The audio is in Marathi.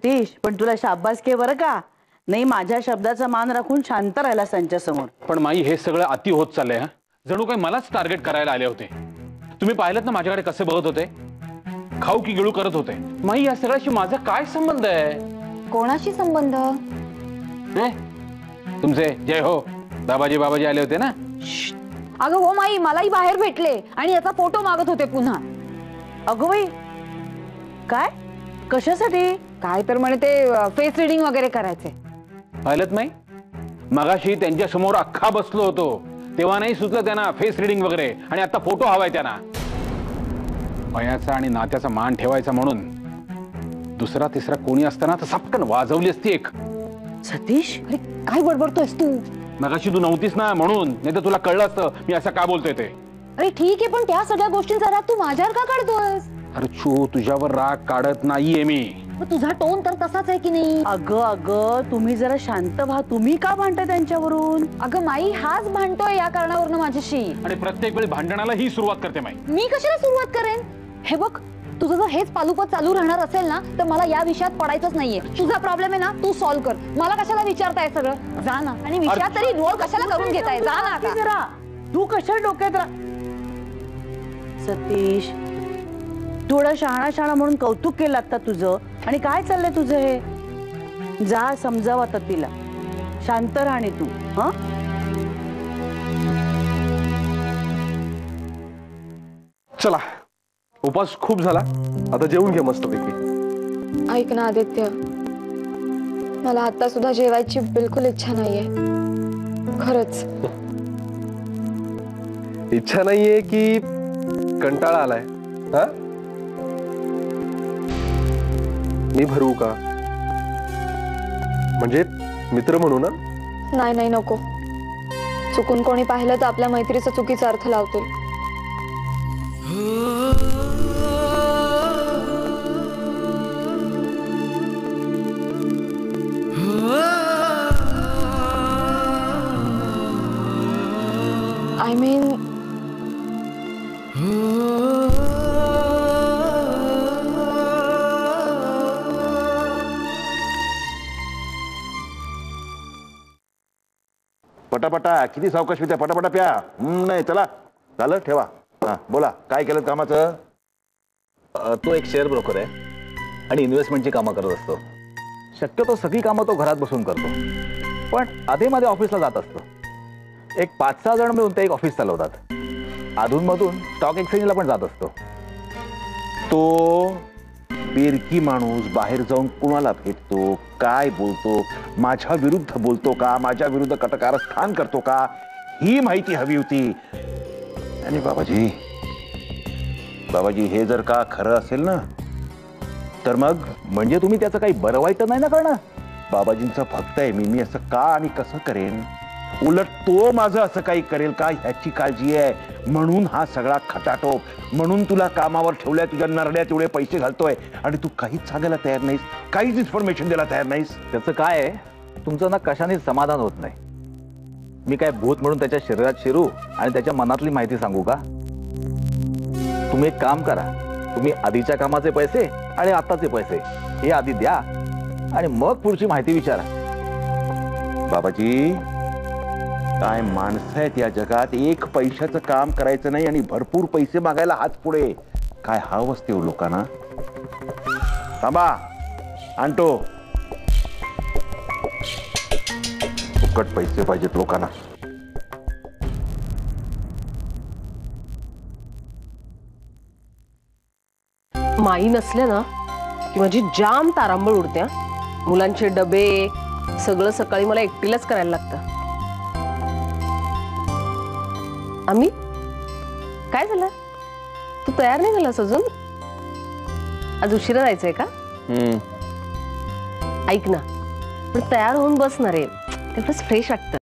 सतीश, पण तुला शाबासकी आहे बरं का. नाही, माझ्या शब्दाचा मान राखून शांत राहिला त्यांच्या समोर. पण माई हे सगळं अति होत चाललंय. हा, जणू काही मलाच टार्गेट करायला आले होते. तुम्ही पाहिलं ना माझ्याकडे कसे बघत होते, खाऊ की गिळू करत होते. माई या सगळ्याशी माझा काय संबंध आहे? कोणाशी संबंध? तुमचे जय हो बाबाजी आले होते ना. अगं हो माई, मलाही बाहेर भेटले आणि याचा फोटो मागत होते पुन्हा. अगं बाई, काय कशासाठी? काय तर म्हणे ते फेस रीडिंग वगैरे करायचे. पाहिलं माई, मगाशी त्यांच्या समोर अख्खा बसलो होतो तेव्हा नाही सुचलं त्यांना फेस रीडिंग वगैरे, आणि आता फोटो हवाय त्यांना. वयाचा आणि नात्याचा मान ठेवायचा म्हणून दुसरा तिसरा कोणी असताना तर सपकन वाजवली असती एक. सतीश, अरे काय बडबडतोयस तू? मगाशी तू नव्हतीस ना म्हणून, नाही तर तुला कळलं असतं मी असं का बोलतोय ते. अरे ठीक आहे, पण त्या सगळ्या गोष्टींचा राग तू माझ्यावर का काढतोयस? अरे छू, तुझ्यावर राग काढत नाहीये मी. तुझा टोन तर तसाच आहे की नाही? अगं तुम्ही जरा शांत व्हा. तुम्ही का भांडताय त्यांच्यावरून? अगं माई, हाच भांडतोय या कारणावरून माझ्याशी. आणि प्रत्येक वेळी भांडणाला ही सुरुवात करते माई. मी कशाला सुरुवात करेन? हे बघ, तुझं जर हेच पालुपत चालू राहणार असेल ना, तर मला या विषयात पडायचंच नाहीये. तुझा प्रॉब्लेम आहे ना, तू सॉल्व्ह कर. मला कशाला विचारताय सगळं? जा ना. आणि विषयात तरी रोल कशाला करून घेताय? जा ना आता. जरा तू कशा डोक्यात सतीश, थोडं शहाणा म्हणून कौतुक केलं आता तुझं, आणि काय चाललंय तुझं हे? जा समजाव आता तिला. शांत राहणे तू. हा, चला, उपास खूप झाला, आता जेवून घे मस्तपैकी. ऐक ना आदित्य, मला आता सुद्धा जेवायची बिलकुल इच्छा नाहीये. खरंच. इच्छा नाहीये की कंटाळा आलाय? हा, मी भरवू का? म्हणजे मित्र म्हणू ना? नाही नाही, नको. चुकून कोणी पाहिलं तर आपल्या मैत्रीचा चुकीचा अर्थ लावतील. I mean, पटापटा किती सावकाश होत्या, पटापटा प्या. नाही चला, झालं ठेवा. हा बोला, काय केलं कामाचं? तो एक शेअर ब्रोकर आहे आणि इन्व्हेस्टमेंटची कामं करत असतो. शक्यतो सगळी कामं तो घरात बसून करतो, पण आधीमध्ये ऑफिसला जात असतो. एक 5-6 जण मिळून ते एक ऑफिस चालवतात. अधूनमधून स्टॉक एक्सचेंजला पण जात असतो. तो बेरकी माणूस बाहेर जाऊन कुणाला भेटतो, काय बोलतो, माझ्या विरुद्ध बोलतो का, माझ्या विरुद्ध कटकारस्थान करतो का, ही माहिती हवी होती. आणि बाबाजी हे जर का खरं असेल ना, तर मग म्हणजे तुम्ही त्याचं काही बरं वाईट नाही ना करणार? बाबाजींचा भक्त आहे मी असं का आणि कसं करेन? उलट तो माझं असं काही करेल का ह्याची काळजी आहे, म्हणून हा सगळा खटाटोप. म्हणून तुला कामावर ठेवल्या, तुझ्या नरड्यात एवढे पैसे घालतोय आणि तू काहीच सांगायला तयार नाहीस, काहीच इन्फॉर्मेशन द्यायला तयार नाहीस. त्याचं काय आहे, तुमचं ना कशाने समाधान होत नाही. मी काय भूत म्हणून त्याच्या शरीरात शिरू आणि त्याच्या मनातली माहिती सांगू का? तुम्ही एक काम करा, तुम्ही आधीच्या कामाचे पैसे आणि आताचे पैसे हे आधी द्या आणि मग पुढची माहिती विचारा. बाबाजी, काय माणसं आहेत या जगात, एक पैशाचं काम करायचं नाही आणि भरपूर पैसे मागायला हात पुढे. काय हाव असते हो लोकांना. थांबा, आणतो. फुकट पैसे पाहिजेत लोकांना. माई नसल्या ना की माझी जाम तारांबळ उडते. मुलांचे डबे सगळं सकाळी मला एकटीलाच करायला लागतं. आम्ही काय झालं, तू तयार नाही झालास अजून? आज उशिरा जायचंय का? ऐक ना, पण तयार होऊन बसणार आहे, तेवढंच फ्रेश वाटतं.